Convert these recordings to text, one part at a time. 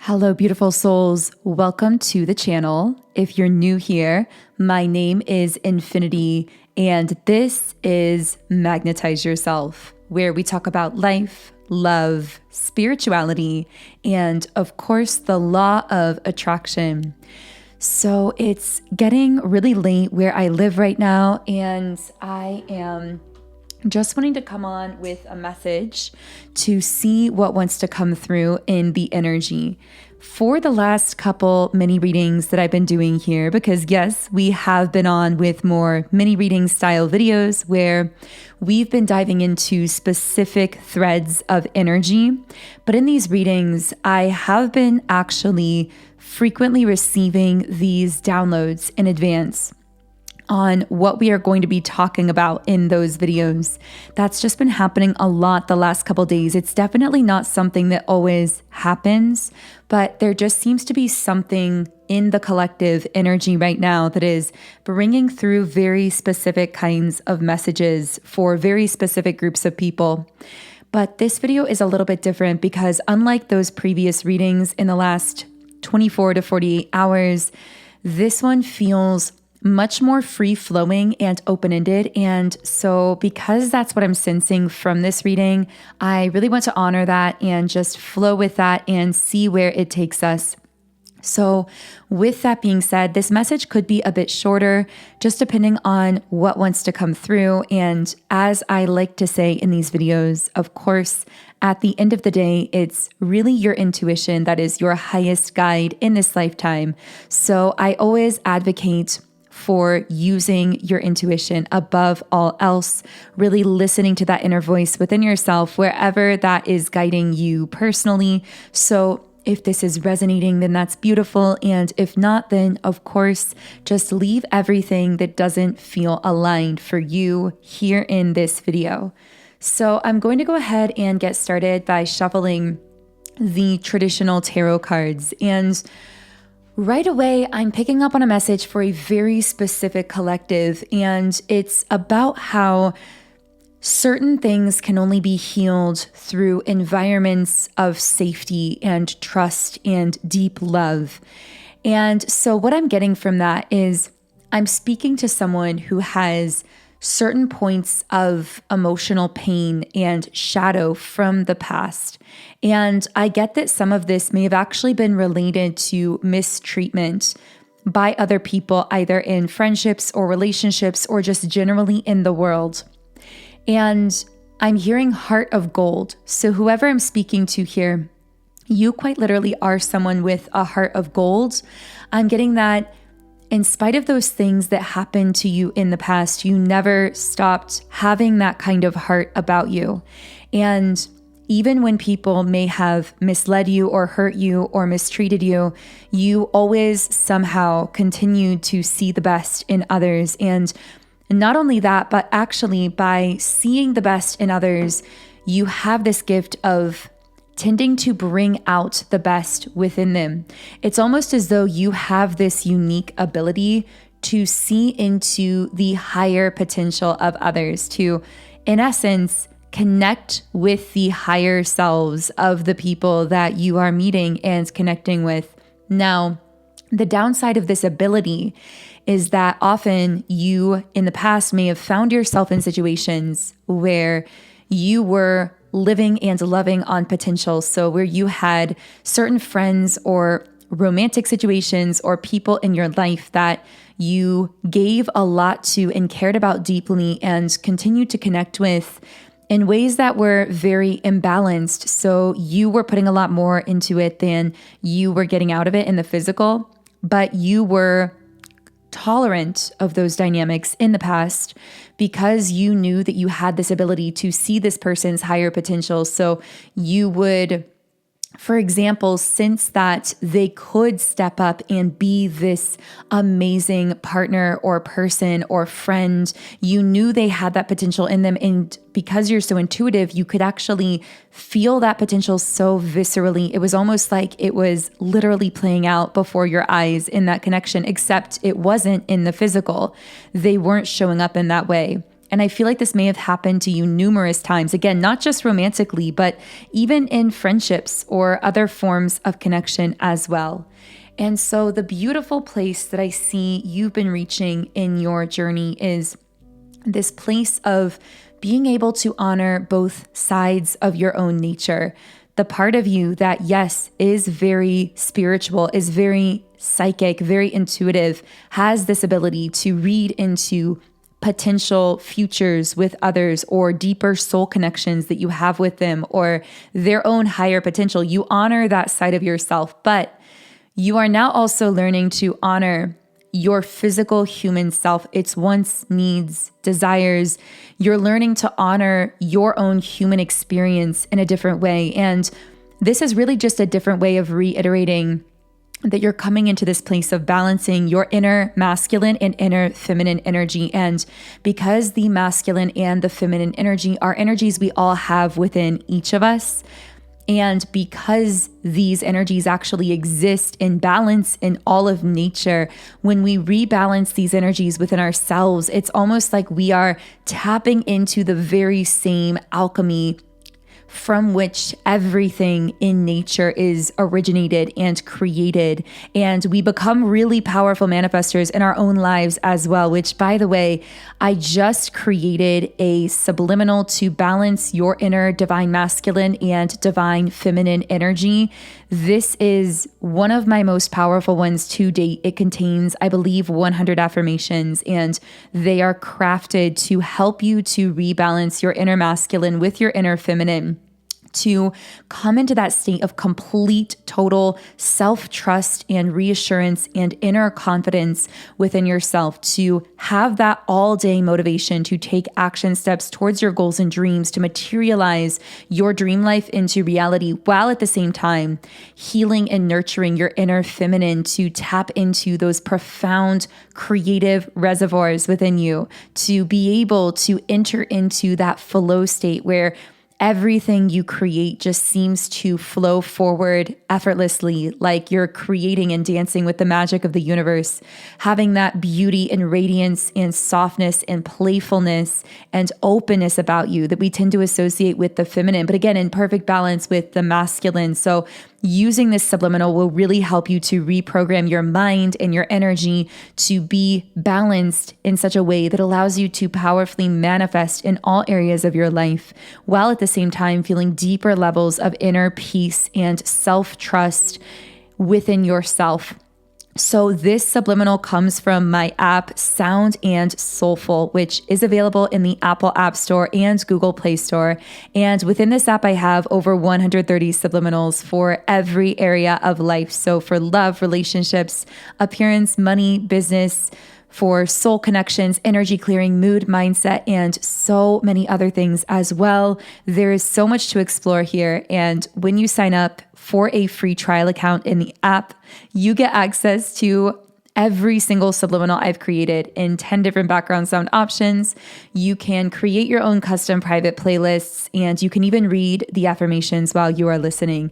Hello, beautiful souls. Welcome to the channel. If you're new here, my name is Infinity, and this is Magnetize Yourself, where we talk about life, love, spirituality, and of course, the law of attraction. So it's getting really late where I live right now, and I am just wanting to come on with a message to see what wants to come through in the energy. For the last couple mini readings that I've been doing here, because yes, we have been on with more mini reading style videos where we've been diving into specific threads of energy. But in these readings, I have been actually frequently receiving these downloads in advance on what we are going to be talking about in those videos. That's just been happening a lot the last couple days. It's definitely not something that always happens, but there just seems to be something in the collective energy right now that is bringing through very specific kinds of messages for very specific groups of people. But this video is a little bit different because unlike those previous readings in the last 24 to 48 hours, this one feels much more free-flowing and open-ended. And so because that's what I'm sensing from this reading, I really want to honor that and just flow with that and see where it takes us. So with that being said, this message could be a bit shorter, just depending on what wants to come through. And as I like to say in these videos, of course, at the end of the day, it's really your intuition that is your highest guide in this lifetime. So I always advocate for using your intuition above all else, really listening to that inner voice within yourself, wherever that is guiding you personally. So if this is resonating, then that's beautiful. And if not, then of course, just leave everything that doesn't feel aligned for you here in this video. So I'm going to go ahead and get started by shuffling the traditional tarot cards. And right away, I'm picking up on a message for a very specific collective, and it's about how certain things can only be healed through environments of safety and trust and deep love. And so what I'm getting from that is I'm speaking to someone who has certain points of emotional pain and shadow from the past. And I get that some of this may have actually been related to mistreatment by other people, either in friendships or relationships or just generally in the world. And I'm hearing heart of gold. So whoever I'm speaking to here, you quite literally are someone with a heart of gold. I'm getting that in spite of those things that happened to you in the past, you never stopped having that kind of heart about you. And even when people may have misled you or hurt you or mistreated you, you always somehow continue to see the best in others. And not only that, but actually by seeing the best in others, you have this gift of tending to bring out the best within them. It's almost as though you have this unique ability to see into the higher potential of others, to, in essence, connect with the higher selves of the people that you are meeting and connecting with. Now, the downside of this ability is that often you in the past may have found yourself in situations where you were living and loving on potential. So where you had certain friends or romantic situations or people in your life that you gave a lot to and cared about deeply and continued to connect with in ways that were very imbalanced. So you were putting a lot more into it than you were getting out of it in the physical, but you were tolerant of those dynamics in the past because you knew that you had this ability to see this person's higher potential. So you would, for example, sense that they could step up and be this amazing partner or person or friend. You knew they had that potential in them. And because you're so intuitive, you could actually feel that potential so viscerally. It was almost like it was literally playing out before your eyes in that connection, except it wasn't in the physical. They weren't showing up in that way. And I feel like this may have happened to you numerous times. Again, not just romantically, but even in friendships or other forms of connection as well. And so the beautiful place that I see you've been reaching in your journey is this place of being able to honor both sides of your own nature. The part of you that, yes, is very spiritual, is very psychic, very intuitive, has this ability to read into potential futures with others or deeper soul connections that you have with them or their own higher potential. You honor that side of yourself, but you are now also learning to honor your physical human self, its wants, needs, desires. You're learning to honor your own human experience in a different way. And this is really just a different way of reiterating that you're coming into this place of balancing your inner masculine and inner feminine energy. And because the masculine and the feminine energy are energies we all have within each of us, and because these energies actually exist in balance in all of nature, when we rebalance these energies within ourselves, it's almost like we are tapping into the very same alchemy from which everything in nature is originated and created. And we become really powerful manifestors in our own lives as well, which, by the way, I just created a subliminal to balance your inner divine masculine and divine feminine energy. This is one of my most powerful ones to date. It contains, I believe, 100 affirmations, and they are crafted to help you to rebalance your inner masculine with your inner feminine, to come into that state of complete, total self-trust and reassurance and inner confidence within yourself, to have that all-day motivation to take action steps towards your goals and dreams, to materialize your dream life into reality, while at the same time healing and nurturing your inner feminine, to tap into those profound creative reservoirs within you, to be able to enter into that flow state where everything you create just seems to flow forward effortlessly, like you're creating and dancing with the magic of the universe, having that beauty and radiance and softness and playfulness and openness about you that we tend to associate with the feminine, but again, in perfect balance with the masculine. So using this subliminal will really help you to reprogram your mind and your energy to be balanced in such a way that allows you to powerfully manifest in all areas of your life, while at the same time feeling deeper levels of inner peace and self-trust within yourself. So this subliminal comes from my app, Sound and Soulful, which is available in the Apple App Store and Google Play Store. And within this app, I have over 130 subliminals for every area of life. So for love, relationships, appearance, money, business, for soul connections, energy clearing, mood, mindset, and so many other things as well. There is so much to explore here. And when you sign up for a free trial account in the app, you get access to every single subliminal I've created in 10 different background sound options. You can create your own custom private playlists, and you can even read the affirmations while you are listening.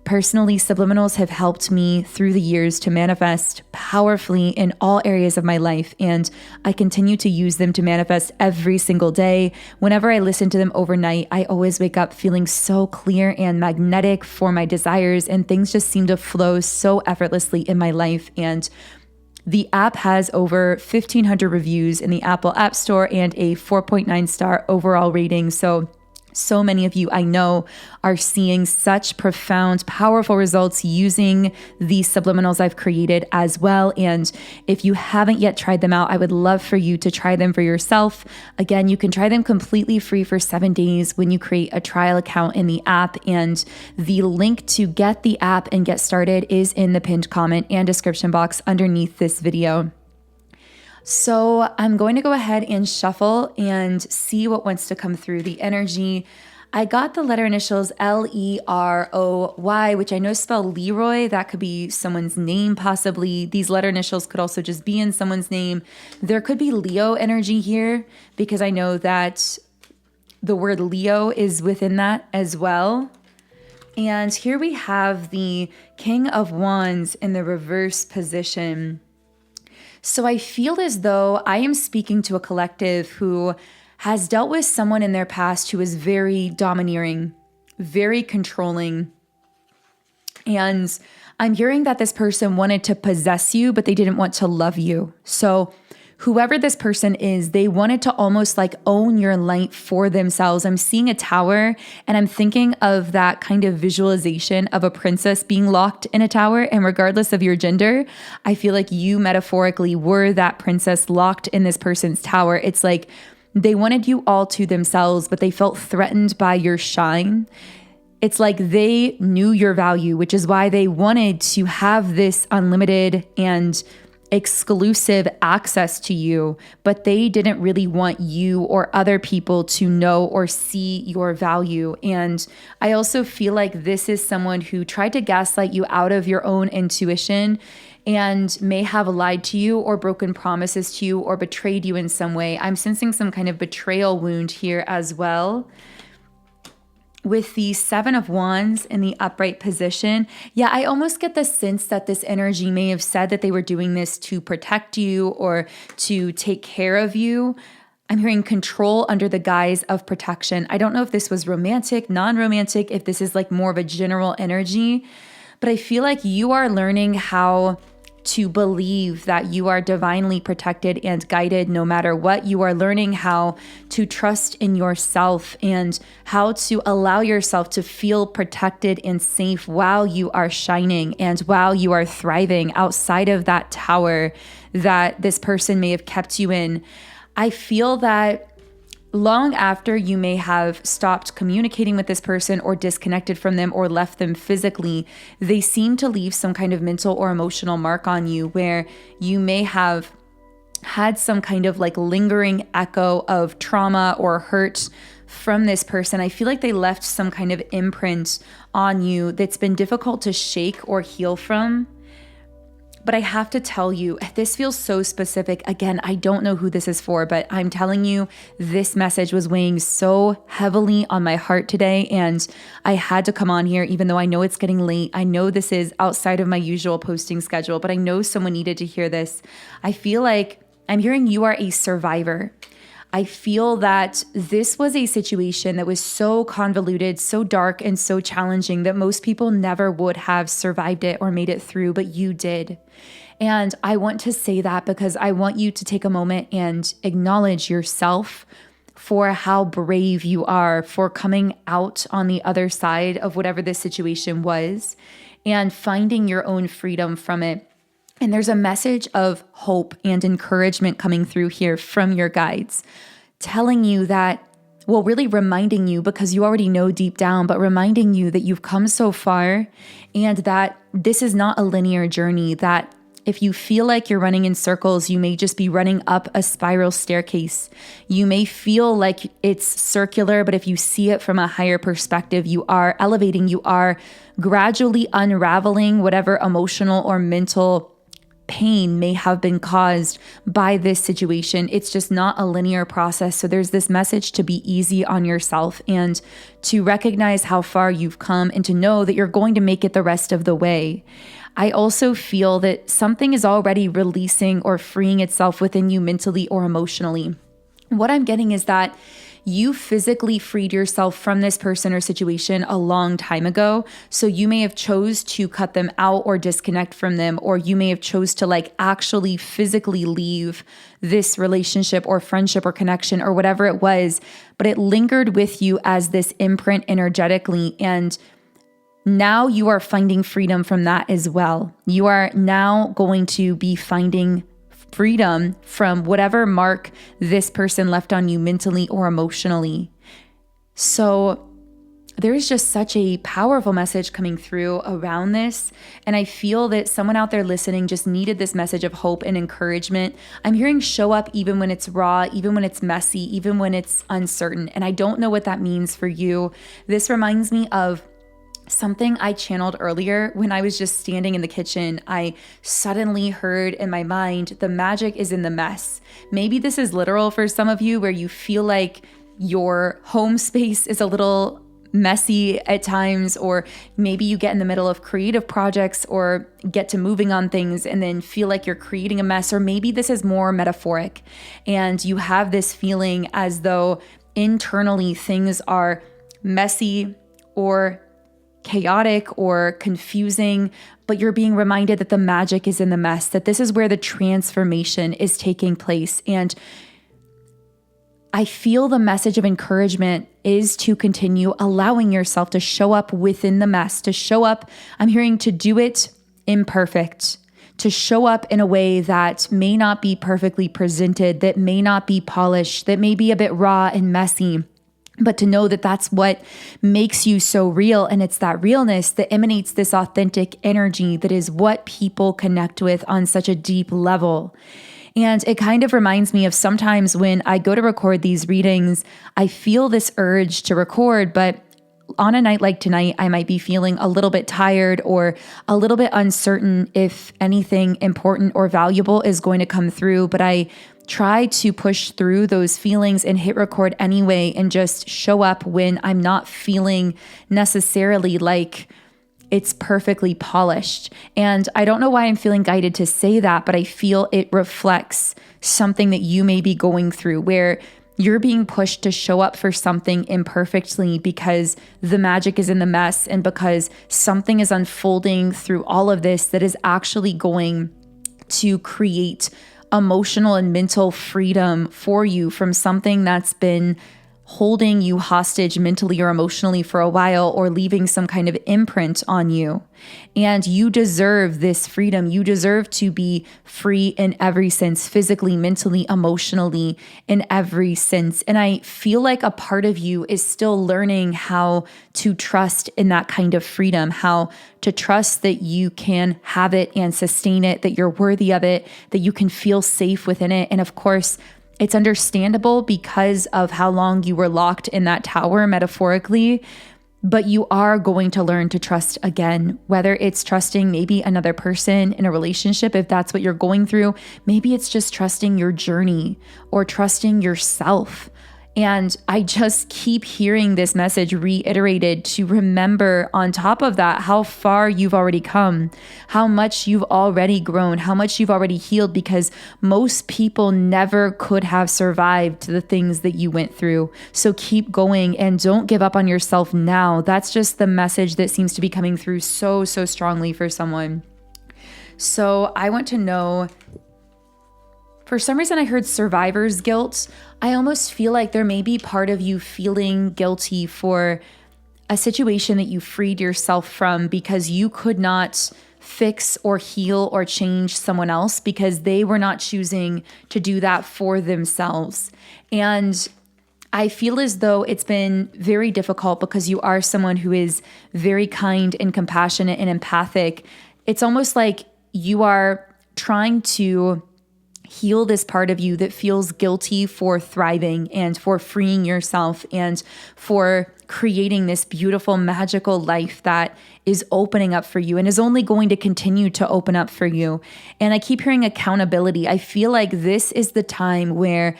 Personally, subliminals have helped me through the years to manifest powerfully in all areas of my life, and I continue to use them to manifest every single day. Whenever I listen to them overnight, I always wake up feeling so clear and magnetic for my desires, and things just seem to flow so effortlessly in my life. And the app has over 1,500 reviews in the Apple App Store and a 4.9 star overall rating. So many of you I know are seeing such profound, powerful results using the subliminals I've created as well. And if you haven't yet tried them out, I would love for you to try them for yourself. Again, you can try them completely free for 7 days when you create a trial account in the app. And the link to get the app and get started is in the pinned comment and description box underneath this video. So I'm going to go ahead and shuffle and see what wants to come through the energy. I got the letter initials L-E-R-O-Y, which I know spell Leroy. That could be someone's name possibly. These letter initials could also just be in someone's name. There could be Leo energy here because I know that the word Leo is within that as well. And here we have the King of Wands in the reverse position. So I feel as though I am speaking to a collective who has dealt with someone in their past who is very domineering, very controlling. And I'm hearing that this person wanted to possess you, but they didn't want to love you. So whoever this person is, they wanted to almost like own your light for themselves. I'm seeing a tower, and I'm thinking of that kind of visualization of a princess being locked in a tower. And regardless of your gender, I feel like you metaphorically were that princess locked in this person's tower. It's like they wanted you all to themselves, but they felt threatened by your shine. It's like they knew your value, which is why they wanted to have this unlimited and exclusive access to you, but they didn't really want you or other people to know or see your value. And I also feel like this is someone who tried to gaslight you out of your own intuition and may have lied to you or broken promises to you or betrayed you in some way. I'm sensing some kind of betrayal wound here as well. With the Seven of Wands in the upright position, yeah, I almost get the sense that this energy may have said that they were doing this to protect you or to take care of you. I'm hearing control under the guise of protection. I don't know if this was romantic, non-romantic, if this is like more of a general energy, but I feel like you are learning how to believe that you are divinely protected and guided no matter what. You are learning how to trust in yourself and how to allow yourself to feel protected and safe while you are shining and while you are thriving outside of that tower that this person may have kept you in. I feel that long after you may have stopped communicating with this person or disconnected from them or left them physically, they seem to leave some kind of mental or emotional mark on you where you may have had some kind of like lingering echo of trauma or hurt from this person. I feel like they left some kind of imprint on you that's been difficult to shake or heal from. But I have to tell you, this feels so specific. Again, I don't know who this is for, but I'm telling you, this message was weighing so heavily on my heart today. And I had to come on here, even though I know it's getting late. I know this is outside of my usual posting schedule, but I know someone needed to hear this. I feel like I'm hearing you are a survivor. I feel that this was a situation that was so convoluted, so dark, and so challenging that most people never would have survived it or made it through, but you did. And I want to say that because I want you to take a moment and acknowledge yourself for how brave you are for coming out on the other side of whatever this situation was and finding your own freedom from it. And there's a message of hope and encouragement coming through here from your guides, telling you that, well, really reminding you, because you already know deep down, but reminding you that you've come so far and that this is not a linear journey, that if you feel like you're running in circles, you may just be running up a spiral staircase. You may feel like it's circular, but if you see it from a higher perspective, you are elevating, you are gradually unraveling whatever emotional or mental pain may have been caused by this situation. It's just not a linear process. So there's this message to be easy on yourself and to recognize how far you've come and to know that you're going to make it the rest of the way. I also feel that something is already releasing or freeing itself within you mentally or emotionally. What I'm getting is that you physically freed yourself from this person or situation a long time ago. So you may have chose to cut them out or disconnect from them, or you may have chose to like actually physically leave this relationship or friendship or connection or whatever it was, but it lingered with you as this imprint energetically. And now you are finding freedom from that as well. You are now going to be finding freedom from whatever mark this person left on you mentally or emotionally. So there's just such a powerful message coming through around this. And I feel that someone out there listening just needed this message of hope and encouragement. I'm hearing show up even when it's raw, even when it's messy, even when it's uncertain. And I don't know what that means for you. This reminds me of something I channeled earlier when I was just standing in the kitchen. I suddenly heard in my mind, the magic is in the mess. Maybe this is literal for some of you where you feel like your home space is a little messy at times, or maybe you get in the middle of creative projects or get to moving on things and then feel like you're creating a mess, or maybe this is more metaphoric and you have this feeling as though internally things are messy or chaotic or confusing, but you're being reminded that the magic is in the mess, that this is where the transformation is taking place. And I feel the message of encouragement is to continue allowing yourself to show up within the mess, to show up, I'm hearing to do it imperfect, to show up in a way that may not be perfectly presented, that may not be polished, that may be a bit raw and messy, but to know that that's what makes you so real. And it's that realness that emanates this authentic energy that is what people connect with on such a deep level. And it kind of reminds me of sometimes when I go to record these readings, I feel this urge to record, but on a night like tonight, I might be feeling a little bit tired or a little bit uncertain if anything important or valuable is going to come through. But I try to push through those feelings and hit record anyway and just show up when I'm not feeling necessarily like it's perfectly polished. And I don't know why I'm feeling guided to say that, but I feel it reflects something that you may be going through where you're being pushed to show up for something imperfectly because the magic is in the mess and because something is unfolding through all of this that is actually going to create emotional and mental freedom for you from something that's been holding you hostage mentally or emotionally for a while, or leaving some kind of imprint on you. And you deserve this freedom. You deserve to be free in every sense, physically, mentally, emotionally, in every sense. And I feel like a part of you is still learning how to trust in that kind of freedom, how to trust that you can have it and sustain it, that you're worthy of it, that you can feel safe within it. And of course, it's understandable because of how long you were locked in that tower, metaphorically, but you are going to learn to trust again, whether it's trusting maybe another person in a relationship, if that's what you're going through. Maybe it's just trusting your journey or trusting yourself. And I just keep hearing this message reiterated to remember on top of that, how far you've already come, how much you've already grown, how much you've already healed, because most people never could have survived the things that you went through. So keep going and don't give up on yourself now. That's just the message that seems to be coming through so strongly for someone. So I want to know, for some reason I heard survivor's guilt. I almost feel like there may be part of you feeling guilty for a situation that you freed yourself from because you could not fix or heal or change someone else because they were not choosing to do that for themselves. And I feel as though it's been very difficult because you are someone who is very kind and compassionate and empathic. It's almost like you are trying to heal this part of you that feels guilty for thriving and for freeing yourself and for creating this beautiful, magical life that is opening up for you and is only going to continue to open up for you. And I keep hearing accountability. I feel like this is the time where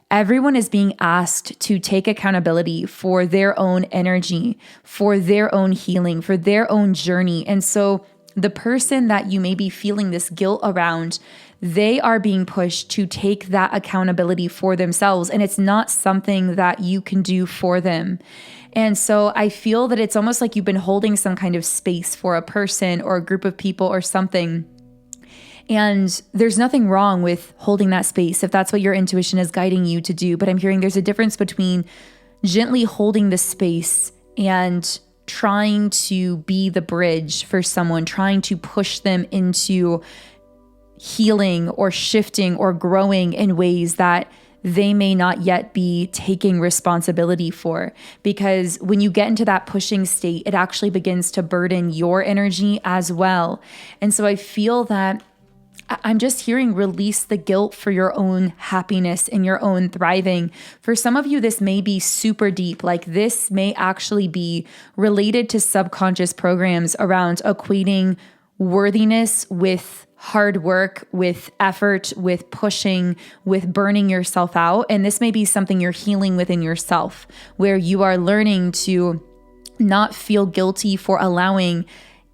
everyone is being asked to take accountability for their own energy, for their own healing, for their own journey. And so the person that you may be feeling this guilt around, they are being pushed to take that accountability for themselves. And it's not something that you can do for them. And so I feel that it's almost like you've been holding some kind of space for a person or a group of people or something. And there's nothing wrong with holding that space if that's what your intuition is guiding you to do. But I'm hearing there's a difference between gently holding the space and trying to be the bridge for someone, trying to push them into healing or shifting or growing in ways that they may not yet be taking responsibility for. Because when you get into that pushing state, it actually begins to burden your energy as well. And so I feel that I'm just hearing release the guilt for your own happiness and your own thriving. For some of you, this may be super deep. Like this may actually be related to subconscious programs around equating worthiness with hard work, with effort, with pushing, with burning yourself out. And this may be something you're healing within yourself, where you are learning to not feel guilty for allowing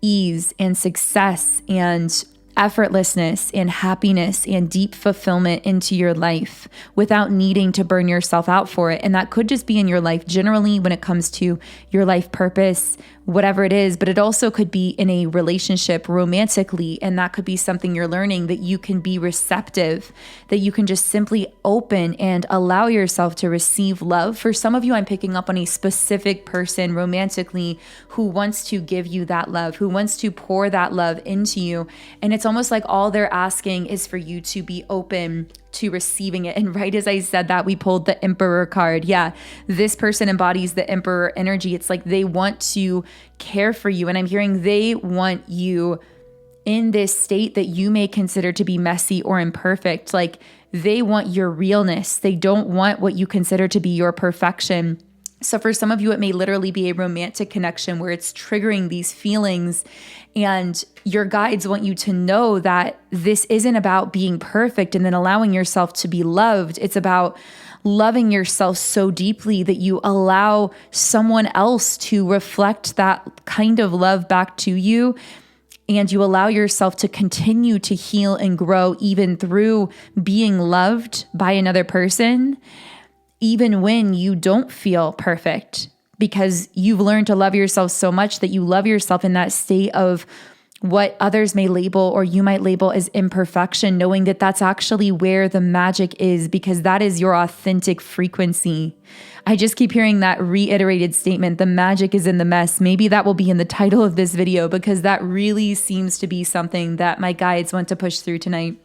ease and success and effortlessness and happiness and deep fulfillment into your life without needing to burn yourself out for it. And that could just be in your life generally when it comes to your life purpose, whatever it is, but it also could be in a relationship romantically. And that could be something you're learning, that you can be receptive, that you can just simply open and allow yourself to receive love. For some of you, I'm picking up on a specific person romantically who wants to give you that love, who wants to pour that love into you. And it's almost like all they're asking is for you to be open to receiving it. And right as I said that, we pulled the Emperor card. Yeah, this person embodies the Emperor energy. It's like they want to care for you. And I'm hearing they want you in this state that you may consider to be messy or imperfect. Like they want your realness. They don't want what you consider to be your perfection. So for some of you, it may literally be a romantic connection where it's triggering these feelings, and your guides want you to know that this isn't about being perfect and then allowing yourself to be loved. It's about loving yourself so deeply that you allow someone else to reflect that kind of love back to you. And you allow yourself to continue to heal and grow even through being loved by another person, even when you don't feel perfect, because you've learned to love yourself so much that you love yourself in that state of what others may label or you might label as imperfection, knowing that that's actually where the magic is, because that is your authentic frequency. I just keep hearing that reiterated statement, the magic is in the mess. Maybe that will be in the title of this video, because that really seems to be something that my guides want to push through tonight.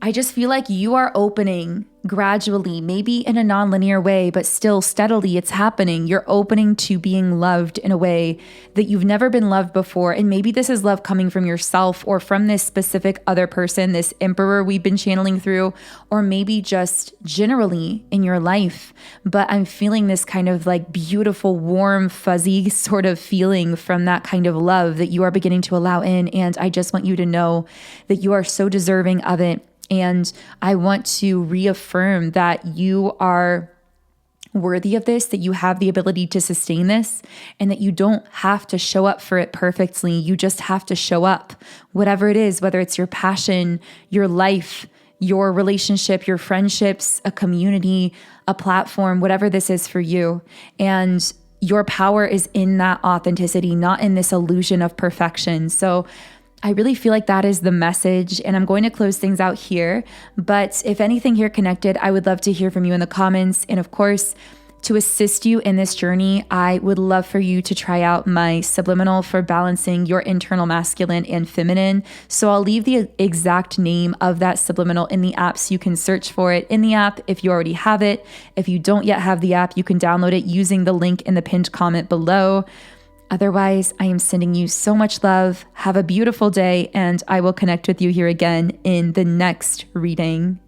I just feel like you are opening gradually, maybe in a non-linear way, but still steadily it's happening. You're opening to being loved in a way that you've never been loved before. And maybe this is love coming from yourself or from this specific other person, this Emperor we've been channeling through, or maybe just generally in your life. But I'm feeling this kind of like beautiful, warm, fuzzy sort of feeling from that kind of love that you are beginning to allow in. And I just want you to know that you are so deserving of it. And I want to reaffirm that you are worthy of this, that you have the ability to sustain this, and that you don't have to show up for it perfectly. You just have to show up, whatever it is, whether it's your passion, your life, your relationship, your friendships, a community, a platform, whatever this is for you. And your power is in that authenticity, not in this illusion of perfection. So I really feel like that is the message, and I'm going to close things out here. But if anything here connected, I would love to hear from you in the comments. And of course, to assist you in this journey, I would love for you to try out my Subliminal for balancing your internal masculine and feminine. So I'll leave the exact name of that Subliminal in the app so you can search for it in the app if you already have it. If you don't yet have the app, you can download it using the link in the pinned comment below. Otherwise, I am sending you so much love. Have a beautiful day, and I will connect with you here again in the next reading.